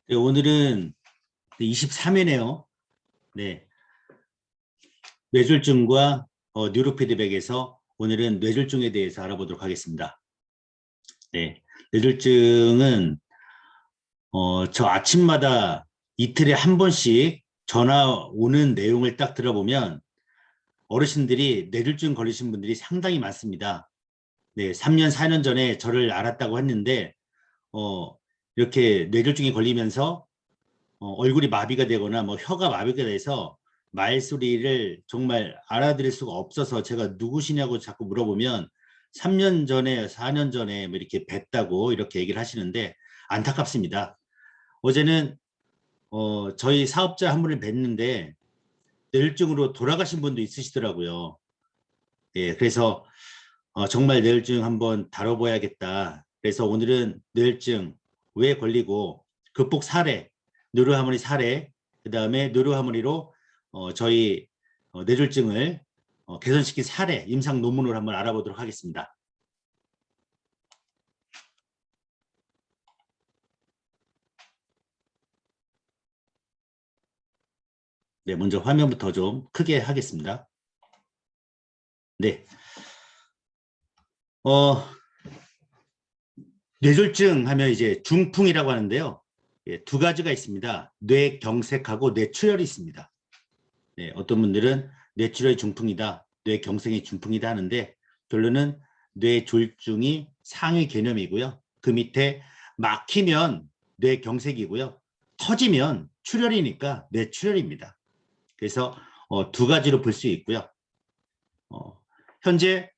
네, 오늘은 23회네요. 네, 뇌졸중과 뉴로피드백에서 오늘은 뇌졸중에 대해서 알아보도록 하겠습니다. 네, 뇌졸중은 저 아침마다 이틀에 한 번씩 전화 오는 내용을 딱 들어보면 어르신들이 뇌졸중 걸리신 분들이 상당히 많습니다. 네, 3년, 4년 전에 저를 알았다고 했는데 이렇게 뇌졸중에 걸리면서 얼굴이 마비가 되거나 뭐 혀가 마비가 돼서 말소리를 정말 알아들을 수가 없어서 제가 누구시냐고 자꾸 물어보면 3년 전에 4년 전에 뭐 이렇게 뵀다고 이렇게 얘기를 하시는데 안타깝습니다. 어제는 저희 사업자 한 분을 뵀는데 뇌졸중으로 돌아가신 분도 있으시더라고요. 예, 그래서 정말 뇌졸중 한번 다뤄봐야겠다. 그래서 오늘은 뇌졸중 왜 걸리고 극복 사례, 뉴로하모니 사례, 그 다음에 뉴로하모니로 저희 뇌졸중을 개선시킨 사례, 임상 논문을 한번 알아보도록 하겠습니다. 네, 먼저 화면부터 좀 크게 하겠습니다. 네. 뇌졸중 하면 이제 중풍이라고 하는데요. 예, 두 가지가 있습니다. 뇌경색하고 뇌출혈이 있습니다. 네, 어떤 분들은 뇌출혈이 중풍이다, 뇌경색이 중풍이다 하는데 결론은 뇌졸중이 상위 개념이고요. 그 밑에 막히면 뇌경색이고요. 터지면 출혈이니까 뇌출혈입니다. 그래서 두 가지로 볼 수 있고요. 현재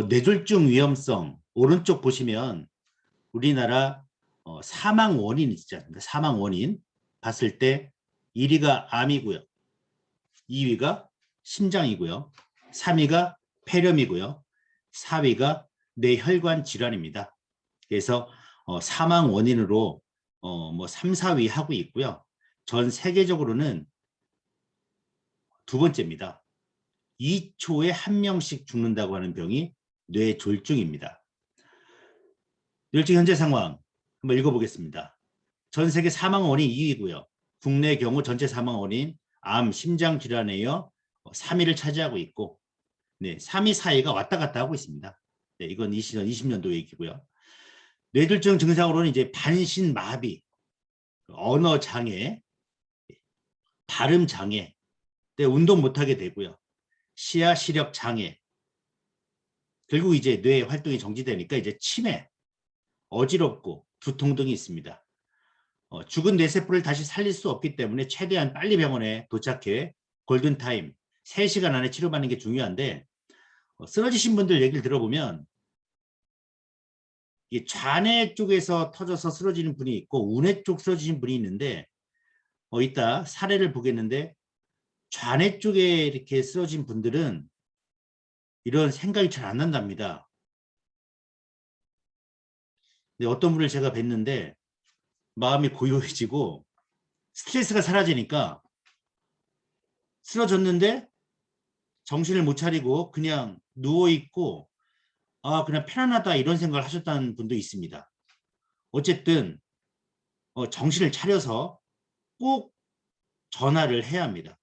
뇌졸중 위험성 오른쪽 보시면 우리나라 사망 원인 있지 않습니까? 사망 원인 봤을 때 1위가 암이고요. 2위가 심장이고요. 3위가 폐렴이고요. 4위가 뇌혈관 질환입니다. 그래서 사망 원인으로 뭐 3, 4위 하고 있고요. 전 세계적으로는 두 번째입니다. 2초에 한 명씩 죽는다고 하는 병이 뇌졸중입니다. 뇌졸중 현재 상황 한번 읽어보겠습니다. 전 세계 사망 원인 2위고요. 국내 경우 전체 사망 원인 암, 심장 질환에 이어 3위를 차지하고 있고, 네, 3위, 4위가 왔다 갔다 하고 있습니다. 네, 이건 20년도 얘기고요. 뇌졸중 증상으로는 이제 반신마비, 언어 장애, 발음 장애, 네, 운동 못하게 되고요. 시야 시력 장애, 결국 이제 뇌 활동이 정지되니까 이제 치매, 어지럽고 두통 등이 있습니다. 죽은 뇌세포를 다시 살릴 수 없기 때문에 최대한 빨리 병원에 도착해 골든타임 3시간 안에 치료받는 게 중요한데 쓰러지신 분들 얘기를 들어보면 이 좌뇌 쪽에서 터져서 쓰러지는 분이 있고 우뇌 쪽 쓰러지신 분이 있는데 이따 사례를 보겠는데 좌뇌 쪽에 이렇게 쓰러진 분들은 이런 생각이 잘 안 난답니다. 근데 어떤 분을 제가 뵀는데 마음이 고요해지고 스트레스가 사라지니까 쓰러졌는데 정신을 못 차리고 그냥 누워있고 그냥 편안하다 이런 생각을 하셨다는 분도 있습니다. 어쨌든 정신을 차려서 꼭 전화를 해야 합니다.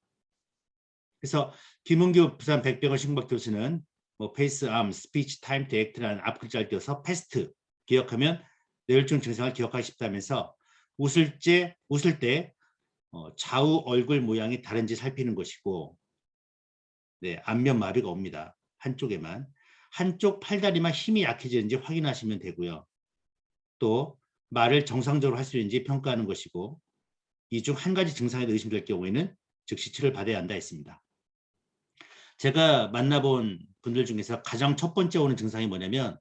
그래서 김은규 부산 백병원 신경과 교수는 뭐 페이스, 암, 스피치, 타임 투 액트라는 앞글자를 띄워서 패스트 기억하면 뇌졸중 증상을 기억하기 쉽다면서 웃을 때 좌우 얼굴 모양이 다른지 살피는 것이고, 네, 안면 마비가 옵니다. 한쪽에만. 한쪽 팔다리만 힘이 약해지는지 확인하시면 되고요. 또 말을 정상적으로 할 수 있는지 평가하는 것이고, 이 중 한 가지 증상에 의심될 경우에는 즉시 치료를 받아야 한다 했습니다. 제가 만나본 분들 중에서 가장 첫 번째 오는 증상이 뭐냐면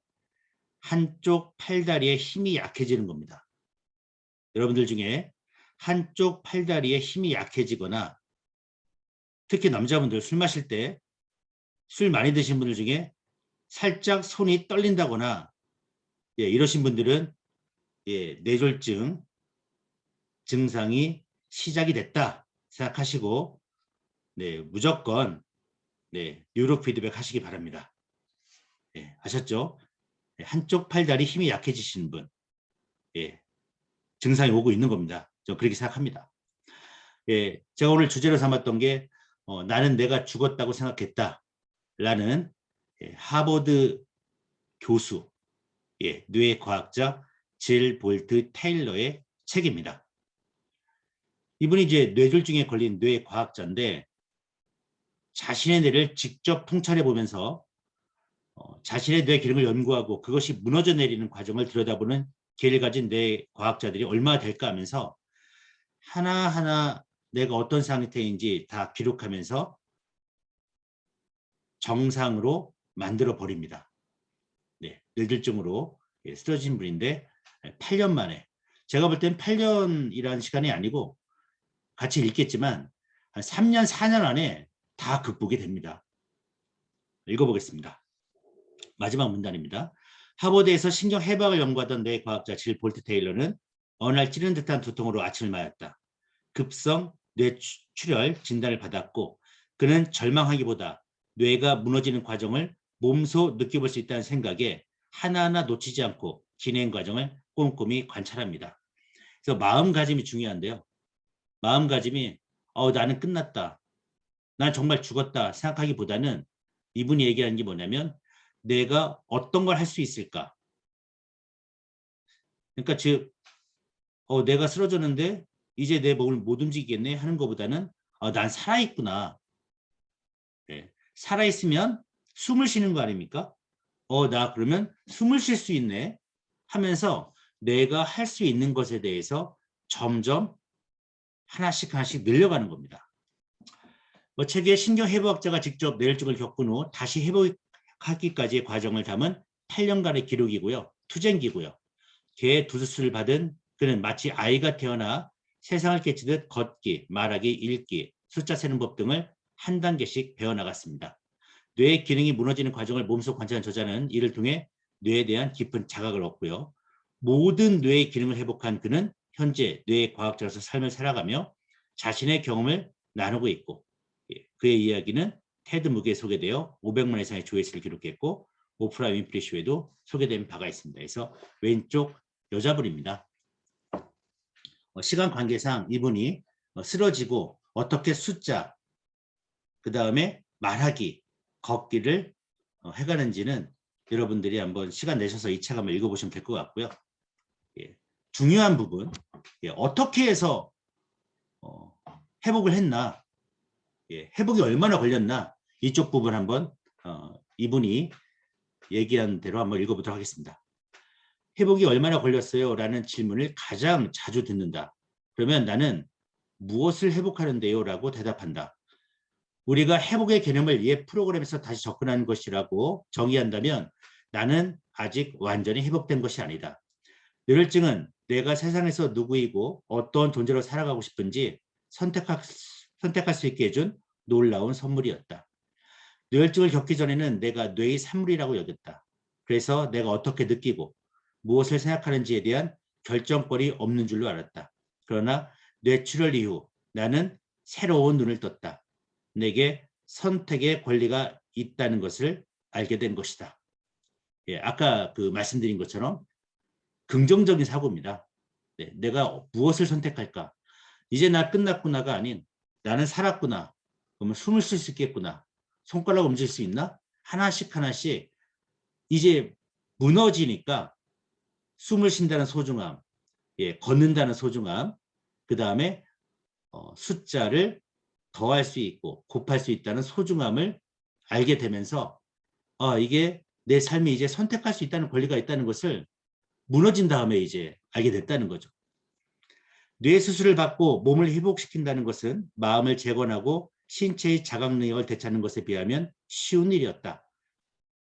한쪽 팔다리에 힘이 약해지는 겁니다. 여러분들 중에 한쪽 팔다리에 힘이 약해지거나 특히 남자분들 술 마실 때 술 많이 드신 분들 중에 살짝 손이 떨린다거나 이러신 분들은 뇌졸중 증상이 시작이 됐다 생각하시고 무조건 뉴로 피드백 하시기 바랍니다. 아셨죠? 한쪽 팔다리 힘이 약해지시는 분 증상이 오고 있는 겁니다. 저 그렇게 생각합니다. 예, 제가 오늘 주제로 삼았던 게 나는 내가 죽었다고 생각했다라는 하버드 교수, 뇌과학자 질 볼트 테일러의 책입니다. 이분이 이제 뇌졸중에 걸린 뇌과학자인데 자신의 뇌를 직접 통찰해 보면서 자신의 뇌 기능을 연구하고 그것이 무너져 내리는 과정을 들여다보는 기회를 가진 뇌과학자들이 얼마나 될까 하면서 하나하나 내가 어떤 상태인지 다 기록하면서 정상으로 만들어 버립니다. 네, 뇌졸중으로 쓰러진 분인데 8년 만에, 제가 볼 땐 8년이라는 시간이 아니고 같이 읽겠지만 한 3년 4년 안에 다 극복이 됩니다. 읽어보겠습니다. 마지막 문단입니다. 하버드에서 신경해박을 연구하던 뇌과학자 질 볼트 테일러는 어느 날 찌르는 듯한 두통으로 아침을 맞았다. 급성 뇌출혈 진단을 받았고 그는 절망하기보다 뇌가 무너지는 과정을 몸소 느껴볼 수 있다는 생각에 하나하나 놓치지 않고 진행 과정을 꼼꼼히 관찰합니다. 그래서 마음가짐이 중요한데요. 마음가짐이 나는 끝났다, 난 정말 죽었다 생각하기보다는 이분이 얘기하는 게 뭐냐면 내가 어떤 걸 할 수 있을까. 그러니까 즉 내가 쓰러졌는데 이제 내 몸을 못 움직이겠네 하는 것보다는 난 살아있구나. 네. 살아있으면 숨을 쉬는 거 아닙니까? 나 그러면 숨을 쉴 수 있네 하면서 내가 할 수 있는 것에 대해서 점점 하나씩 하나씩 늘려가는 겁니다. 책에 신경해부학자가 직접 뇌졸중을 겪은 후 다시 회복하기까지의 과정을 담은 8년간의 기록이고요. 투쟁기고요. 개의 두수를 받은 그는 마치 아이가 태어나 세상을 깨치듯 걷기, 말하기, 읽기, 숫자 세는 법 등을 한 단계씩 배워나갔습니다. 뇌의 기능이 무너지는 과정을 몸소 관찰한 저자는 이를 통해 뇌에 대한 깊은 자각을 얻고요. 모든 뇌의 기능을 회복한 그는 현재 뇌의 과학자로서 삶을 살아가며 자신의 경험을 나누고 있고 그의 이야기는 테드 묵에 소개되어 500만 이상의 조회수를 기록했고 오프라 윈프리 쇼에도 소개된 바가 있습니다. 그래서 왼쪽 여자분입니다. 시간 관계상 이분이 쓰러지고 어떻게 숫자, 그 다음에 말하기, 걷기를 해가는지는 여러분들이 한번 시간 내셔서 이 책 한번 읽어보시면 될 것 같고요. 중요한 부분, 어떻게 해서 회복을 했나, 회복이 얼마나 걸렸나, 이쪽 부분 한번 이분이 얘기한 대로 한번 읽어보도록 하겠습니다. 회복이 얼마나 걸렸어요? 라는 질문을 가장 자주 듣는다. 그러면 나는 무엇을 회복하는데요? 라고 대답한다. 우리가 회복의 개념을 옛 프로그램에서 다시 접근하는 것이라고 정의한다면 나는 아직 완전히 회복된 것이 아니다. 뇌졸중은 내가 세상에서 누구이고 어떤 존재로 살아가고 싶은지 선택할 수 있게 해준 놀라운 선물이었다. 뇌졸중을 겪기 전에는 내가 뇌의 산물이라고 여겼다. 그래서 내가 어떻게 느끼고 무엇을 생각하는지에 대한 결정권이 없는 줄로 알았다. 그러나 뇌출혈 이후 나는 새로운 눈을 떴다. 내게 선택의 권리가 있다는 것을 알게 된 것이다. 아까 말씀드린 것처럼 긍정적인 사고입니다. 내가 무엇을 선택할까? 이제 나 끝났구나가 아닌 나는 살았구나. 그러면 숨을 쉴 수 있겠구나. 손가락 움직일 수 있나? 하나씩 하나씩 이제 무너지니까 숨을 쉰다는 소중함, 걷는다는 소중함, 그 다음에 숫자를 더할 수 있고 곱할 수 있다는 소중함을 알게 되면서 이게 내 삶이 이제 선택할 수 있다는 권리가 있다는 것을 무너진 다음에 이제 알게 됐다는 거죠. 뇌 수술을 받고 몸을 회복시킨다는 것은 마음을 재건하고 신체의 자각 능력을 되찾는 것에 비하면 쉬운 일이었다.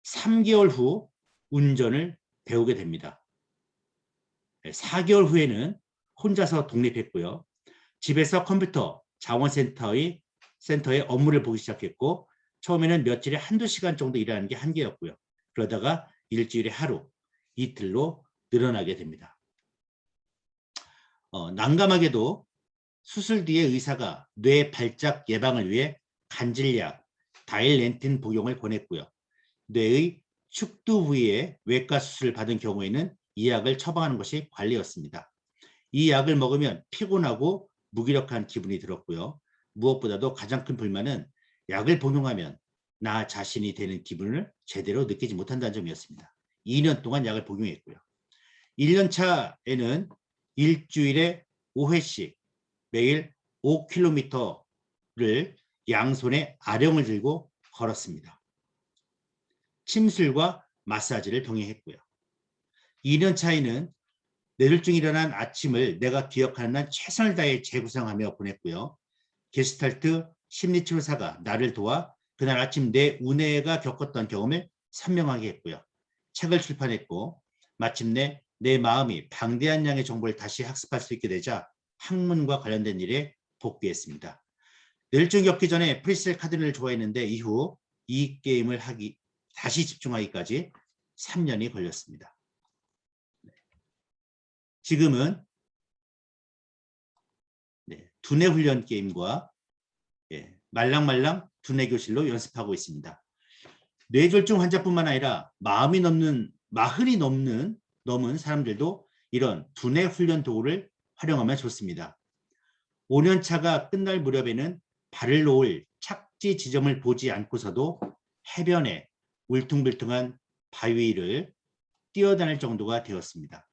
3개월 후 운전을 배우게 됩니다. 4개월 후에는 혼자서 독립했고요. 집에서 컴퓨터 자원센터에 업무를 보기 시작했고 처음에는 며칠에 한두 시간 정도 일하는 게 한계였고요. 그러다가 일주일에 하루, 이틀로 늘어나게 됩니다. 난감하게도 수술 뒤에 의사가 뇌 발작 예방을 위해 간질약, 다일렌틴 복용을 권했고요. 뇌의 축두 부위에 외과 수술을 받은 경우에는 이 약을 처방하는 것이 관리였습니다. 이 약을 먹으면 피곤하고 무기력한 기분이 들었고요. 무엇보다도 가장 큰 불만은 약을 복용하면 나 자신이 되는 기분을 제대로 느끼지 못한다는 점이었습니다. 2년 동안 약을 복용했고요. 1년 차에는 일주일에 5회씩 매일 5km를 양손에 아령을 들고 걸었습니다. 침술과 마사지를 병행했고요. 2년 차에는 뇌졸중 일어난 아침을 내가 기억하는 한 최선을 다해 재구성하며 보냈고요. 게스탈트 심리치료사가 나를 도와 그날 아침 내 우뇌가 겪었던 경험을 선명하게 했고요. 책을 출판했고 마침내 내 마음이 방대한 양의 정보를 다시 학습할 수 있게 되자 학문과 관련된 일에 복귀했습니다. 뇌졸중 겪기 전에 프리스텔 카드를 좋아했는데 이후 이 게임을 다시 집중하기까지 3년이 걸렸습니다. 지금은 두뇌 훈련 게임과 말랑말랑 두뇌 교실로 연습하고 있습니다. 뇌졸중 환자뿐만 아니라 마흔이 넘은 사람들도 이런 두뇌 훈련 도구를 활용하면 좋습니다. 5년 차가 끝날 무렵에는 발을 놓을 착지 지점을 보지 않고서도 해변에 울퉁불퉁한 바위를 뛰어다닐 정도가 되었습니다.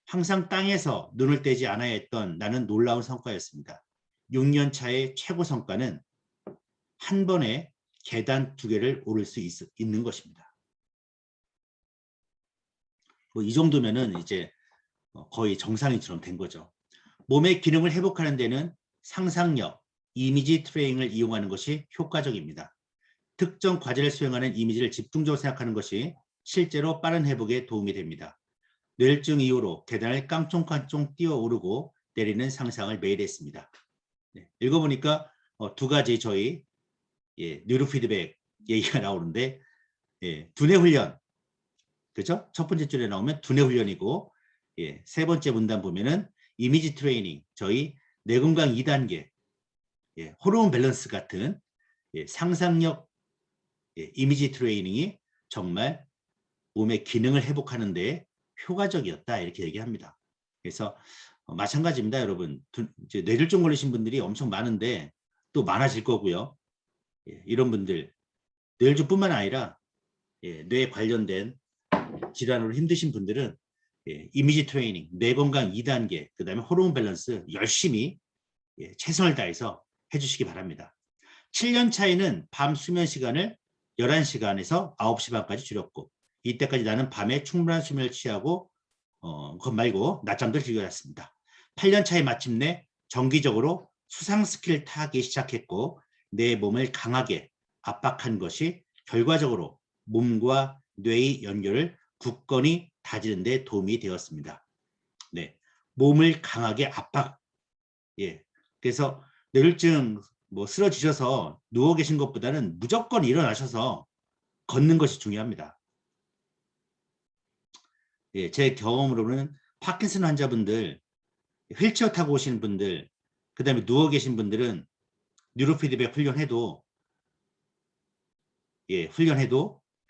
항상 땅에서 눈을 떼지 않아야 했던 나는 놀라운 성과였습니다. 6년 차의 최고 성과는 한 번에 계단 2개를 오를 수 있는 것입니다. 이 정도면은 이제 거의 정상인처럼 된 거죠. 몸의 기능을 회복하는 데는 상상력, 이미지 트레이닝을 이용하는 것이 효과적입니다. 특정 과제를 수행하는 이미지를 집중적으로 생각하는 것이 실제로 빠른 회복에 도움이 됩니다. 뇌졸중 이후로 계단을 깡총깡총 뛰어오르고 내리는 상상을 매일 했습니다. 읽어보니까 2가지 저희 뉴로피드백 얘기가 나오는데 두뇌 훈련, 그죠? 첫 번째 줄에 나오면 두뇌 훈련이고 세 번째 문단 보면은 이미지 트레이닝, 저희 뇌건강 2단계, 호르몬 밸런스 같은 상상력 이미지 트레이닝이 정말 몸의 기능을 회복하는 데 효과적이었다 이렇게 얘기합니다. 그래서 마찬가지입니다, 여러분. 이제 뇌졸중 걸리신 분들이 엄청 많은데 또 많아질 거고요. 이런 분들 뇌졸중뿐만 아니라 뇌에 관련된 질환으로 힘드신 분들은 이미지 트레이닝, 뇌건강 2단계, 그 다음에 호르몬 밸런스 열심히 최선을 다해서 해주시기 바랍니다. 7년 차에는 밤 수면 시간을 11시간에서 9시 반까지 줄였고 이때까지 나는 밤에 충분한 수면을 취하고 그것 말고 낮잠도 즐겨왔습니다. 8년 차에 마침내 정기적으로 수상 스키를 타기 시작했고 내 몸을 강하게 압박한 것이 결과적으로 몸과 뇌의 연결을 굳건히 다지는 데 도움이 되었습니다. 몸을 강하게 압박. 그래서 뇌졸중 쓰러지셔서 누워 계신 것보다는 무조건 일어나셔서 걷는 것이 중요합니다. 제 경험으로는 파킨슨 환자분들, 휠체어 타고 오시는 분들, 그 다음에 누워 계신 분들은 뉴로피드백 훈련해도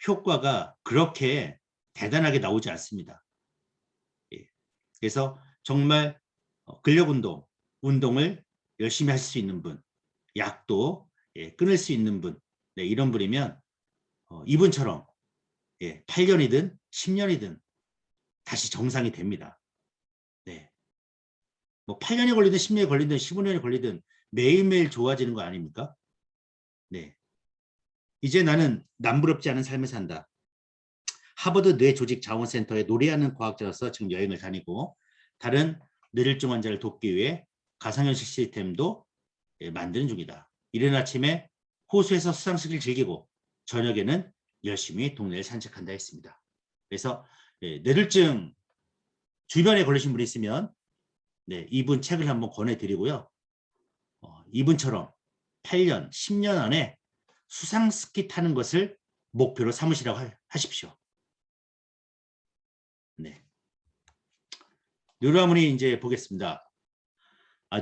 효과가 그렇게 대단하게 나오지 않습니다. 그래서 정말 근력 운동을 열심히 하실 수 있는 분, 약도 끊을 수 있는 분, 이런 분이면 이분처럼 8년이든 10년이든 다시 정상이 됩니다. 8년이 걸리든 10년이 걸리든 15년이 걸리든 매일매일 좋아지는 거 아닙니까? 이제 나는 남부럽지 않은 삶을 산다. 하버드 뇌조직자원센터에 노래하는 과학자로서 지금 여행을 다니고 다른 뇌졸중 환자를 돕기 위해 가상현실 시스템도 만드는 중이다. 이른 아침에 호수에서 수상스키를 즐기고 저녁에는 열심히 동네를 산책한다 했습니다. 그래서 뇌졸중 주변에 걸리신 분이 있으면 이분 책을 한번 권해드리고요. 이분처럼 8년, 10년 안에 수상스키 타는 것을 목표로 삼으시라고 하십시오. 뉴라문이 이제 보겠습니다.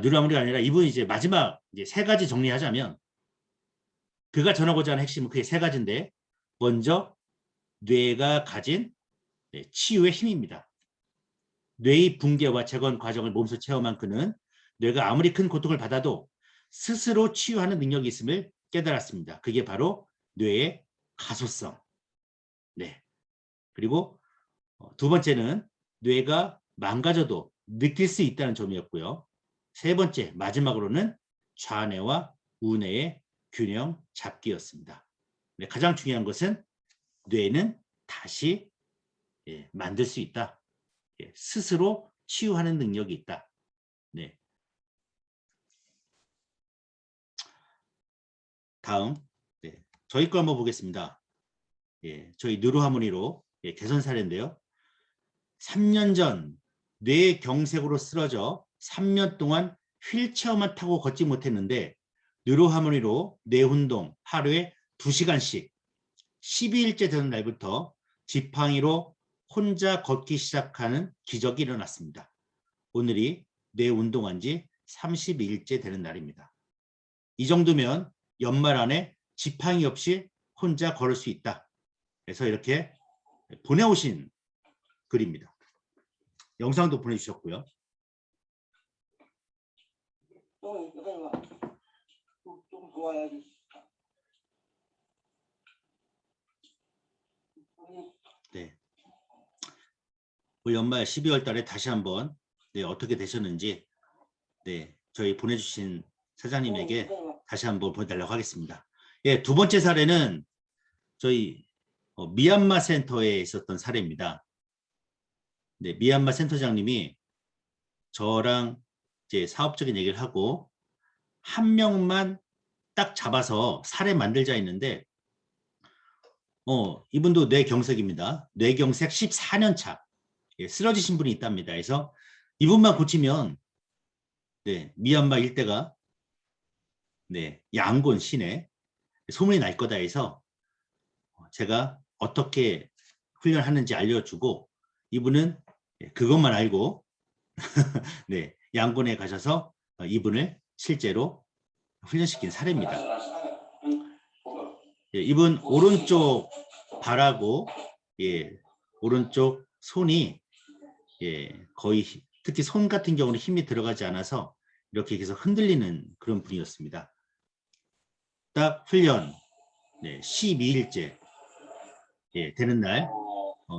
뉴라문이 아니라 이분이 이제 마지막 이제 3가지 정리하자면 그가 전하고자 하는 핵심은 그게 3가지인데 먼저 뇌가 가진 치유의 힘입니다. 뇌의 붕괴와 재건 과정을 몸소 체험한 그는 뇌가 아무리 큰 고통을 받아도 스스로 치유하는 능력이 있음을 깨달았습니다. 그게 바로 뇌의 가소성. 네. 그리고 두 번째는 뇌가 망가져도 느낄 수 있다는 점이었고요. 세 번째, 마지막으로는 좌뇌와 우뇌의 균형 잡기였습니다. 네, 가장 중요한 것은 뇌는 다시 만들 수 있다. 스스로 치유하는 능력이 있다. 네. 다음, 저희 거 한번 보겠습니다. 저희 뉴로하모니로 개선 사례인데요. 3년 전 뇌경색으로 쓰러져 3년 동안 휠체어만 타고 걷지 못했는데 뉴로하모니로 뇌운동 하루에 2시간씩 12일째 되는 날부터 지팡이로 혼자 걷기 시작하는 기적이 일어났습니다. 오늘이 뇌운동한 지 32일째 되는 날입니다. 이 정도면 연말 안에 지팡이 없이 혼자 걸을 수 있다. 그래서 이렇게 보내오신 글입니다. 영상도 보내주셨고요. 좀 좋아야지. 네. 올 연말 12월 달에 다시 한번 어떻게 되셨는지 저희 보내주신 사장님에게 다시 한번 보내달라고 하겠습니다. 두 번째 사례는 저희 미얀마 센터에 있었던 사례입니다. 미얀마 센터장님이 저랑 이제 사업적인 얘기를 하고 한 명만 딱 잡아서 사례 만들자 했는데 이분도 뇌경색입니다. 뇌경색 14년 차 쓰러지신 분이 있답니다. 그래서 이분만 고치면 미얀마 일대가 양곤 시내 소문이 날 거다 해서 제가 어떻게 훈련하는지 알려주고 이분은 그것만 알고 양곤에 가셔서 이분을 실제로 훈련시킨 사례입니다. 이분 오른쪽 발하고 오른쪽 손이 거의 특히 손 같은 경우는 힘이 들어가지 않아서 이렇게 계속 흔들리는 그런 분이었습니다. 딱 훈련 12일째 되는 날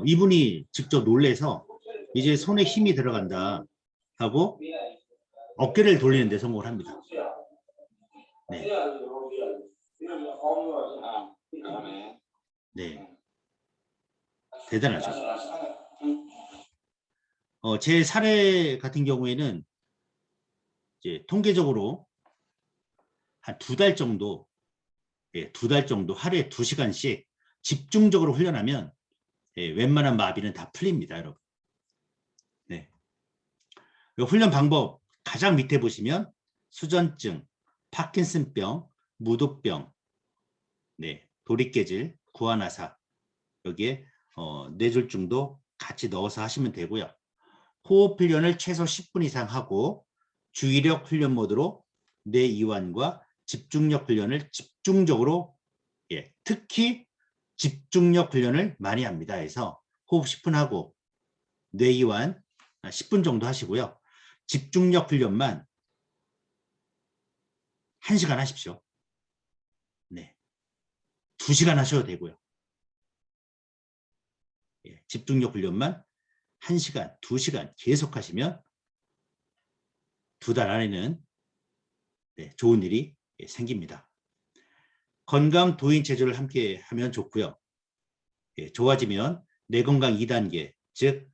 이분이 직접 놀래서 이제 손에 힘이 들어간다 하고 어깨를 돌리는 데 성공을 합니다. 대단하죠. 제 사례 같은 경우에는 이제 통계적으로 한 2달 정도, 2달 정도 하루에 2시간씩 집중적으로 훈련하면 웬만한 마비는 다 풀립니다, 여러분. 훈련 방법 가장 밑에 보시면 수전증, 파킨슨병, 무도병, 도리깨질, 구안화사 여기에 뇌졸중도 같이 넣어서 하시면 되고요. 호흡 훈련을 최소 10분 이상 하고 주의력 훈련 모드로 뇌이완과 집중력 훈련을 집중적으로 특히 집중력 훈련을 많이 합니다. 해서 호흡 10분 하고 뇌이완 10분 정도 하시고요. 집중력 훈련만 1시간 하십시오. 2시간 하셔도 되고요. 집중력 훈련만 1시간, 2시간 계속 하시면 2달 안에는 좋은 일이 생깁니다. 건강 도인 체조를 함께 하면 좋고요. 좋아지면 뇌건강 2단계, 즉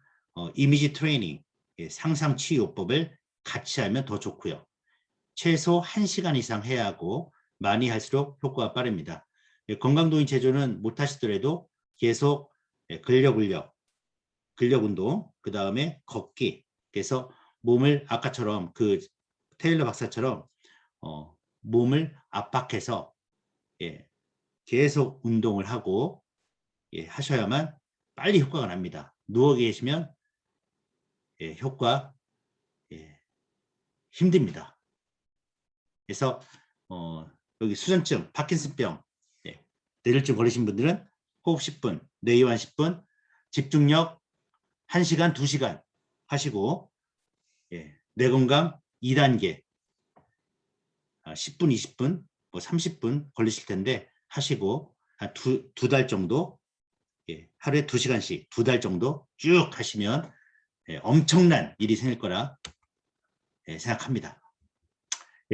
이미지 트레이닝, 상상 치유요법을 같이 하면 더 좋고요. 최소 1시간 이상 해야 하고 많이 할수록 효과가 빠릅니다. 건강도인 체조는 못하시더라도 계속 근력 운동, 그 다음에 걷기. 그래서 몸을 아까처럼 그 테일러 박사처럼 몸을 압박해서 계속 운동을 하고 하셔야만 빨리 효과가 납니다. 누워 계시면 효과 힘듭니다. 그래서 여기 수전증, 파킨슨병, 뇌졸중 걸리신 분들은 호흡 10분, 뇌이완 10분, 집중력 1시간, 2시간 하시고 뇌건강 2단계 10분, 20분, 뭐 30분 걸리실 텐데 하시고 한 두 달 정도 하루에 2시간씩 2달 정도 쭉 하시면 엄청난 일이 생길 거라 생각합니다.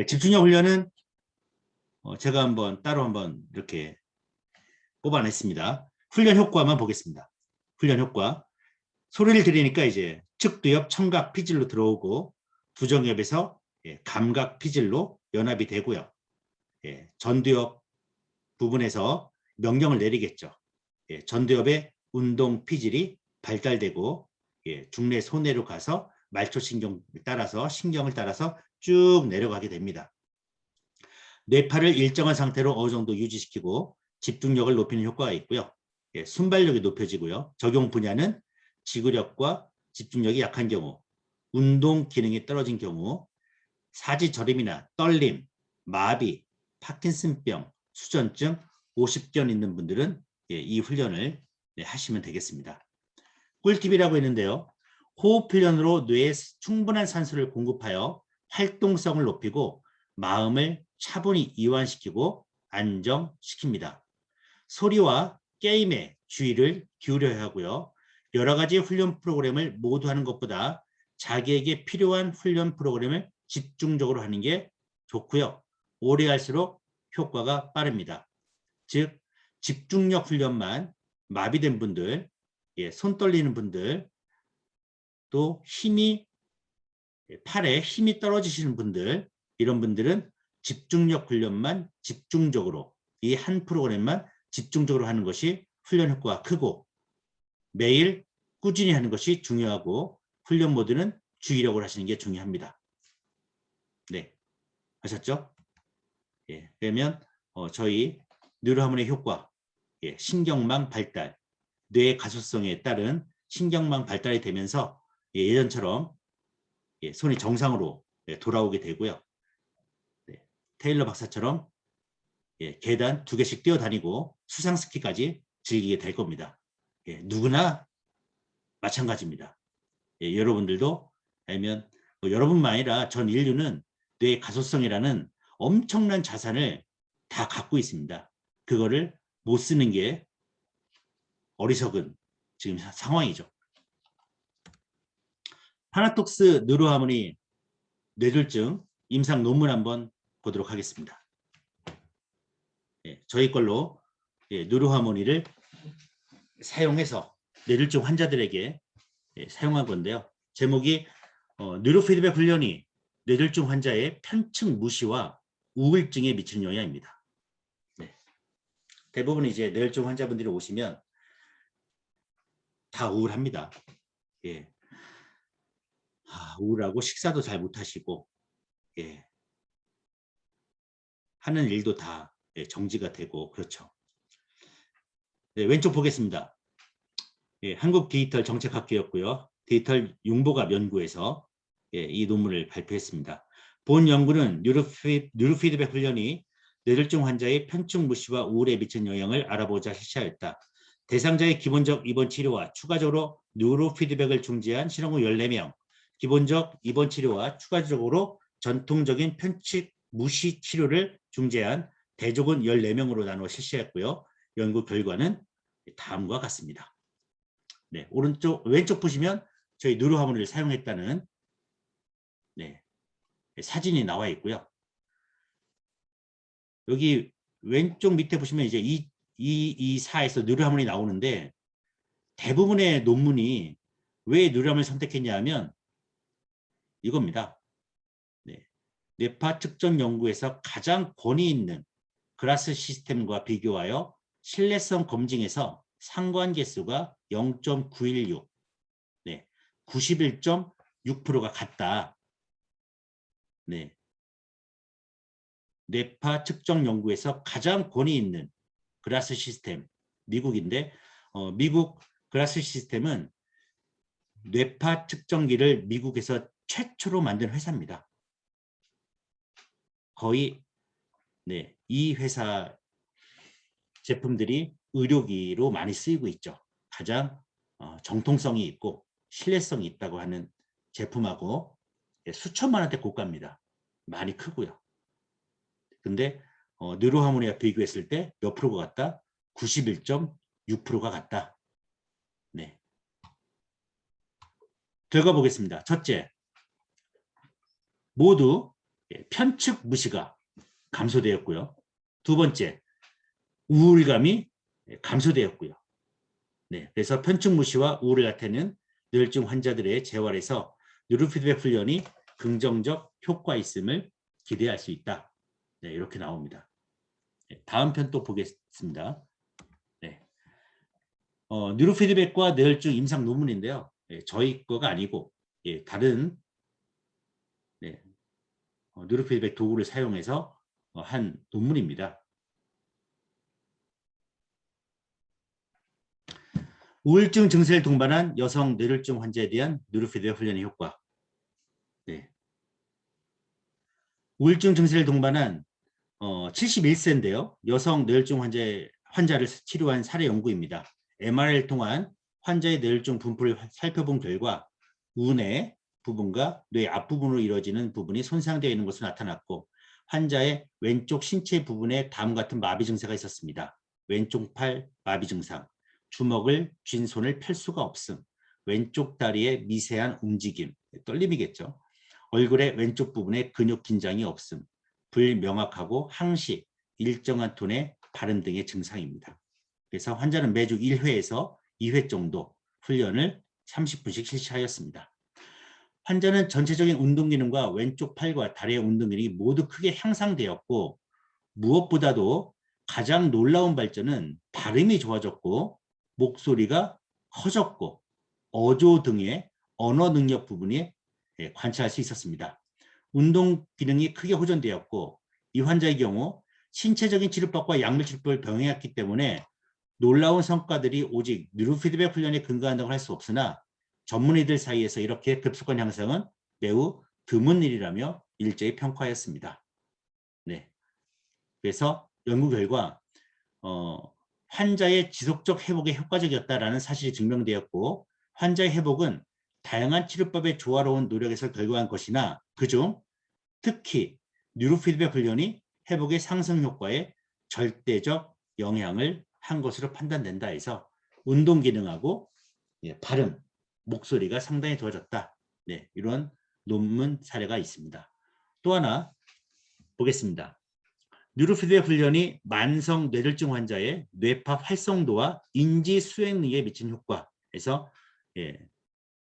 집중력 훈련은 제가 따로 한번 이렇게 뽑아냈습니다. 훈련 효과만 보겠습니다. 훈련 효과. 소리를 들으니까 이제 측두엽, 청각, 피질로 들어오고 부정엽에서 감각, 피질로 연합이 되고요. 전두엽 부분에서 명령을 내리겠죠. 전두엽의 운동 피질이 발달되고 중뇌 소뇌로 가서 말초신경을 따라서 신경을 따라서 쭉 내려가게 됩니다. 뇌파를 일정한 상태로 어느 정도 유지시키고 집중력을 높이는 효과가 있고요. 순발력이 높여지고요. 적용 분야는 지구력과 집중력이 약한 경우, 운동 기능이 떨어진 경우, 사지저림이나 떨림, 마비, 파킨슨병, 수전증, 오십견 있는 분들은 이 훈련을 하시면 되겠습니다. 꿀팁이라고 했는데요. 호흡 훈련으로 뇌에 충분한 산소를 공급하여 활동성을 높이고 마음을 차분히 이완시키고 안정시킵니다. 소리와 게임에 주의를 기울여야 하고요. 여러 가지 훈련 프로그램을 모두 하는 것보다 자기에게 필요한 훈련 프로그램을 집중적으로 하는 게 좋고요. 오래 할수록 효과가 빠릅니다. 즉 집중력 훈련만 마비된 분들, 손 떨리는 분들, 또 팔에 힘이 떨어지시는 분들, 이런 분들은 집중력 훈련만 집중적으로 이 한 프로그램만 집중적으로 하는 것이 훈련 효과가 크고 매일 꾸준히 하는 것이 중요하고 훈련 모드는 주의력을 하시는 게 중요합니다. 네, 아셨죠? 그러면 저희 뉴로하모니 효과, 신경망 발달, 뇌 가소성에 따른 신경망 발달이 되면서 예전처럼 손이 정상으로 돌아오게 되고요. 테일러 박사처럼 계단 2개씩 뛰어다니고 수상스키까지 즐기게 될 겁니다. 누구나 마찬가지입니다. 여러분들도 아니면 여러분만 아니라 전 인류는 뇌 가소성이라는 엄청난 자산을 다 갖고 있습니다. 그거를 못 쓰는 게 어리석은 지금 상황이죠. 타나톡스 뉴로하모니 뇌졸중 임상 논문 한번 보도록 하겠습니다. 저희 걸로 뉴로하모니를 사용해서 뇌졸중 환자들에게 사용한 건데요. 제목이 뉴로피드백 훈련이 뇌졸중 환자의 편측 무시와 우울증에 미치는 영향입니다. 대부분 이제 뇌졸중 환자분들이 오시면 다 우울합니다. 우울하고 식사도 잘 못하시고 하는 일도 다 정지가 되고 그렇죠. 왼쪽 보겠습니다. 한국 디지털 정책학회였고요. 디지털 융보갑 연구에서 이 논문을 발표했습니다. 본 연구는 뉴로피드백 훈련이 뇌졸중 환자의 편측 무시와 우울에 미치는 영향을 알아보자 실시하였다. 대상자의 기본적 입원 치료와 추가적으로 뉴로피드백을 중지한 실험후 14명, 기본적 입원 치료와 추가적으로 전통적인 편측 무시 치료를 중재한 대조군 14명으로 나누어 실시했고요. 연구 결과는 다음과 같습니다. 왼쪽 보시면 저희 뉴로하모니를 사용했다는 사진이 나와 있고요. 여기 왼쪽 밑에 보시면 이제 224에서 뉴로하모니 나오는데 대부분의 논문이 왜 뉴로하모니를 선택했냐 하면 이겁니다. 뇌파 측정 연구에서 가장 권위 있는 그라스 시스템과 비교하여 신뢰성 검증에서 상관계수가 0.916, 91.6%가 같다. 뇌파 측정 연구에서 가장 권위 있는 그라스 시스템, 미국인데 미국 그라스 시스템은 뇌파 측정기를 미국에서 최초로 만든 회사입니다. 거의 이 회사 제품들이 의료기로 많이 쓰이고 있죠. 가장 정통성이 있고 신뢰성이 있다고 하는 제품하고 수천만 원대 고가입니다. 많이 크고요. 근데 뉴로하모니와 비교했을 때 몇 프로가 같다? 91.6%가 같다. 네. 결과 보겠습니다. 첫째, 모두 편측 무시가 감소되었고요. 두 번째, 우울감이 감소되었고요. 네, 그래서 편측 무시와 우울을 나타내는 뇌혈증 환자들의 재활에서 뉴로피드백 훈련이 긍정적 효과 있음을 기대할 수 있다. 네, 이렇게 나옵니다. 네, 다음 편 또 보겠습니다. 네. 뉴로피드백과 뇌혈증 임상 논문인데요. 저희 거가 아니고 다른 뉴로피드백 도구를 사용해서 한 논문입니다. 우울증 증세를 동반한 여성 뇌혈증 환자에 대한 뉴로피드백 훈련의 효과. 네. 우울증 증세를 동반한 71세인데요. 여성 뇌혈증 환자를 치료한 사례 연구입니다. MRI를 통한 환자의 뇌혈증 분포를 살펴본 결과 우뇌 부분과 뇌 앞부분으로 이루어지는 부분이 손상되어 있는 것으로 나타났고 환자의 왼쪽 신체 부분에 다음 같은 마비 증세가 있었습니다. 왼쪽 팔 마비 증상, 주먹을 쥔 손을 펼 수가 없음, 왼쪽 다리의 미세한 움직임, 떨림이겠죠. 얼굴의 왼쪽 부분에 근육 긴장이 없음, 불명확하고 항시, 일정한 톤의 발음 등의 증상입니다. 그래서 환자는 매주 1회에서 2회 정도 훈련을 30분씩 실시하였습니다. 환자는 전체적인 운동 기능과 왼쪽 팔과 다리의 운동 기능이 모두 크게 향상되었고 무엇보다도 가장 놀라운 발전은 발음이 좋아졌고 목소리가 커졌고 어조 등의 언어 능력 부분이 관찰할 수 있었습니다. 운동 기능이 크게 호전되었고 이 환자의 경우 신체적인 치료법과 약물 치료법을 병행했기 때문에 놀라운 성과들이 오직 뉴로피드백 훈련에 근거한다고 할 수 없으나 전문의들 사이에서 이렇게 급속한 향상은 매우 드문 일이라며 일제히 평가하였습니다. 네. 그래서 연구 결과 환자의 지속적 회복에 효과적이었다라는 사실이 증명되었고 환자의 회복은 다양한 치료법의 조화로운 노력에서 결과한 것이나 그중 특히 뉴로피드백 훈련이 회복의 상승 효과에 절대적 영향을 한 것으로 판단된다 해서 운동 기능하고 발음, 목소리가 상당히 좋아졌다. 네, 이런 논문 사례가 있습니다. 또 하나 보겠습니다. 뉴로피드백 훈련이 만성 뇌혈증 환자의 뇌파 활성도와 인지 수행 능력에 미친 효과에서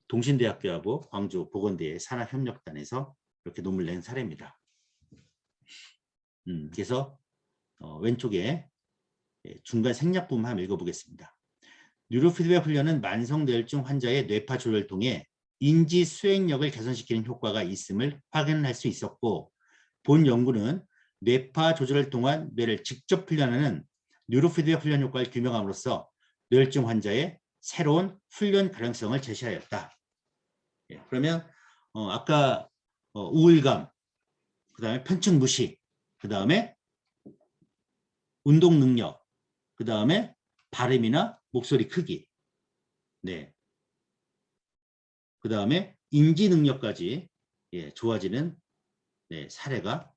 동신대학교하고 광주 보건대의 산학협력단에서 이렇게 논문을 낸 사례입니다. 그래서 왼쪽에 중간 생략 부분 한번 읽어보겠습니다. 뉴로피드백 훈련은 만성 뇌혈증 환자의 뇌파 조절을 통해 인지 수행력을 개선시키는 효과가 있음을 확인할 수 있었고 본 연구는 뇌파 조절을 통한 뇌를 직접 훈련하는 뉴로피드백 훈련 효과를 규명함으로써 뇌혈증 환자의 새로운 훈련 가능성을 제시하였다. 그러면 아까 우울감, 그 다음에 편측 무시, 그 다음에 운동 능력, 그 다음에 발음이나 목소리 크기, 네, 그 다음에 인지 능력까지 좋아지는 사례가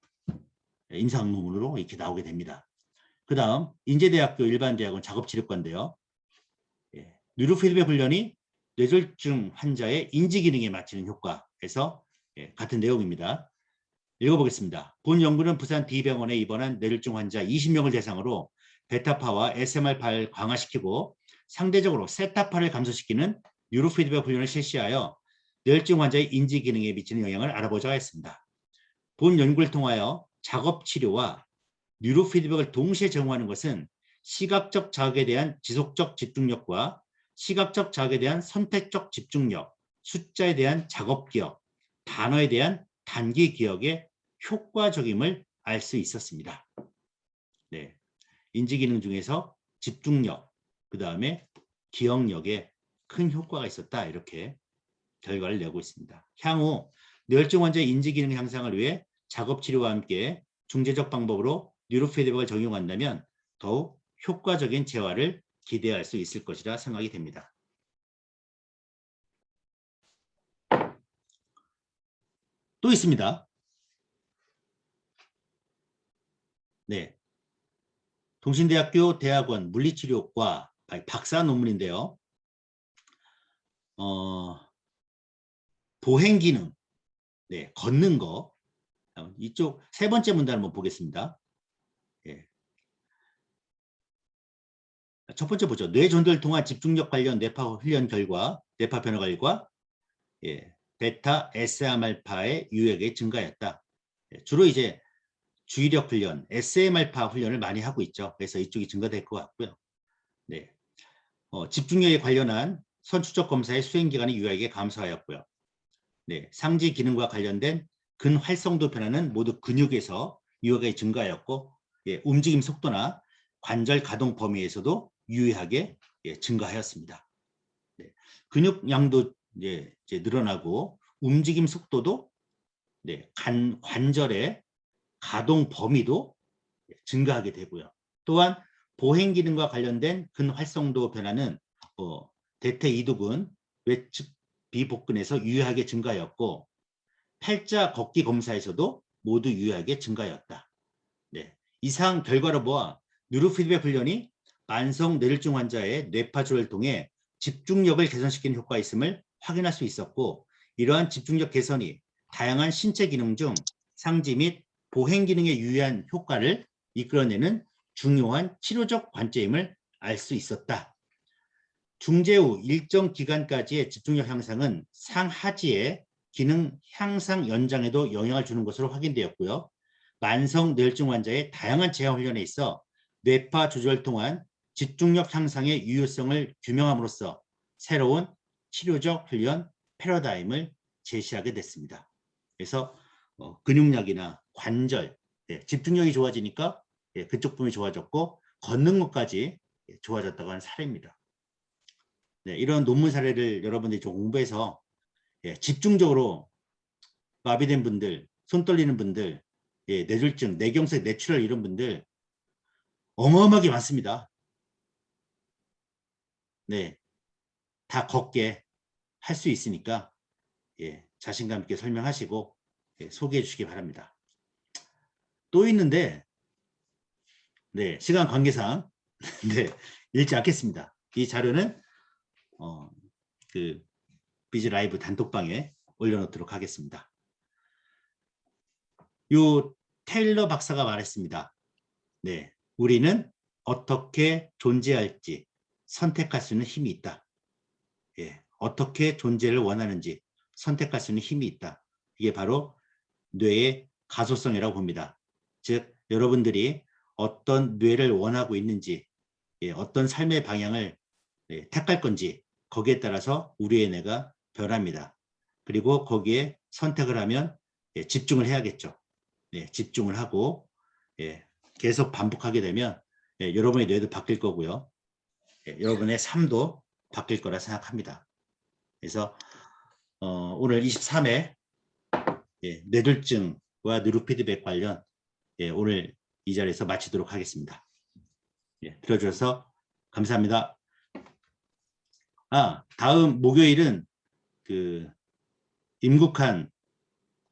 임상 논문으로 이렇게 나오게 됩니다. 그 다음 인제대학교 일반대학원 작업치료과인데요. 뉴로피드백 훈련이 뇌졸중 환자의 인지 기능에 맞추는 효과에서 같은 내용입니다. 읽어보겠습니다. 본 연구는 부산 D병원에 입원한 뇌졸중 환자 20명을 대상으로 베타파와 SMR파를 강화시키고 상대적으로 세타파를 감소시키는 뉴로피드백 훈련을 실시하여 뇌졸중 환자의 인지 기능에 미치는 영향을 알아보자 했습니다. 본 연구를 통하여 작업치료와 뉴로피드백을 동시에 제공하는 것은 시각적 자극에 대한 지속적 집중력과 시각적 자극에 대한 선택적 집중력, 숫자에 대한 작업 기억, 단어에 대한 단기 기억에 효과적임을 알 수 있었습니다. 네, 인지기능 중에서 집중력, 그 다음에 기억력에 큰 효과가 있었다. 이렇게 결과를 내고 있습니다. 향후 뇌혈증 환자의 인지기능 향상을 위해 작업치료와 함께 중재적 방법으로 뉴로피드백을 적용한다면 더욱 효과적인 재활을 기대할 수 있을 것이라 생각이 됩니다. 또 있습니다. 네. 동신대학교 대학원 물리치료과 박사 논문인데요. 보행 기능, 네, 걷는 거. 이쪽 세 번째 문단 한번 보겠습니다. 예. 첫 번째 보죠. 뇌전도를 통한 집중력 관련 뇌파 훈련 결과, 뇌파 변화 결과, 예, 베타 SM알파의 유역이 증가했다. 예, 주로 이제 주의력 훈련, SM알파 훈련을 많이 하고 있죠. 그래서 이쪽이 증가될 것 같고요. 네. 집중력에 관련한 선추적 검사의 수행 기간이 유효하게 감소하였고요. 네, 상지 기능과 관련된 근활성도 변화는 모두 근육에서 유효하게 증가하였고, 예, 움직임 속도나 관절 가동 범위에서도 유의하게 증가하였습니다. 네, 근육량도 이제 늘어나고 움직임 속도도 관절의 가동 범위도 증가하게 되고요. 또한 보행 기능과 관련된 근활성도 변화는 대퇴이두근 외측 비복근에서 유효하게 증가하였고 팔자 걷기 검사에서도 모두 유효하게 증가하였다. 네, 이상 결과로 보아 뉴로피드백 훈련이 만성 뇌졸중 환자의 뇌파조를 통해 집중력을 개선시키는 효과가 있음을 확인할 수 있었고 이러한 집중력 개선이 다양한 신체 기능 중 상지 및 보행 기능에 유의한 효과를 이끌어내는 중요한 치료적 관점임을 알 수 있었다. 중재 후 일정 기간까지의 집중력 향상은 상하지의 기능 향상 연장에도 영향을 주는 것으로 확인되었고요. 만성 뇌혈증 환자의 다양한 재활 훈련에 있어 뇌파 조절을 통한 집중력 향상의 유효성을 규명함으로써 새로운 치료적 훈련 패러다임을 제시하게 됐습니다. 그래서 근육량이나 관절, 집중력이 좋아지니까 그쪽 부분이 좋아졌고 걷는 것까지 좋아졌다고 하는 사례입니다. 네, 이런 논문 사례를 여러분들이 좀 공부해서 집중적으로 마비된 분들, 손 떨리는 분들, 뇌졸중, 뇌경색, 뇌출혈 이런 분들 어마어마하게 많습니다. 네, 다 걷게 할 수 있으니까 자신감 있게 설명하시고 소개해 주시기 바랍니다. 또 있는데 시간 관계상 읽지 않겠습니다. 이 자료는 그 비즈 라이브 단톡방에 올려놓도록 하겠습니다. 요 테일러 박사가 말했습니다. 네, 우리는 어떻게 존재할지 선택할 수 있는 힘이 있다. 어떻게 존재를 원하는지 선택할 수 있는 힘이 있다. 이게 바로 뇌의 가소성이라고 봅니다. 즉 여러분들이 어떤 뇌를 원하고 있는지 어떤 삶의 방향을 택할 건지 거기에 따라서 우리의 뇌가 변합니다. 그리고 거기에 선택을 하면 집중을 해야겠죠. 집중을 하고 계속 반복하게 되면 여러분의 뇌도 바뀔 거고요. 여러분의 삶도 바뀔 거라 생각합니다. 그래서 오늘 23회 뇌졸중과 뉴로피드백 관련 오늘 이 자리에서 마치도록 하겠습니다. 들어주셔서 감사합니다. 다음 목요일은 그 임국한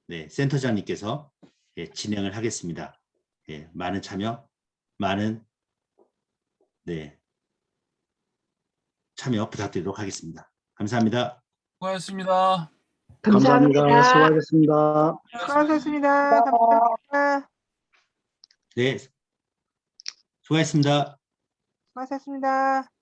센터장님께서 진행을 하겠습니다. 많은 참여, 많은 참여 부탁드리도록 하겠습니다. 감사합니다. 수고하셨습니다. 감사합니다. 수고하셨습니다. 수고하셨습니다. 감사합니다. 네, 수고하셨습니다. 수고하셨습니다.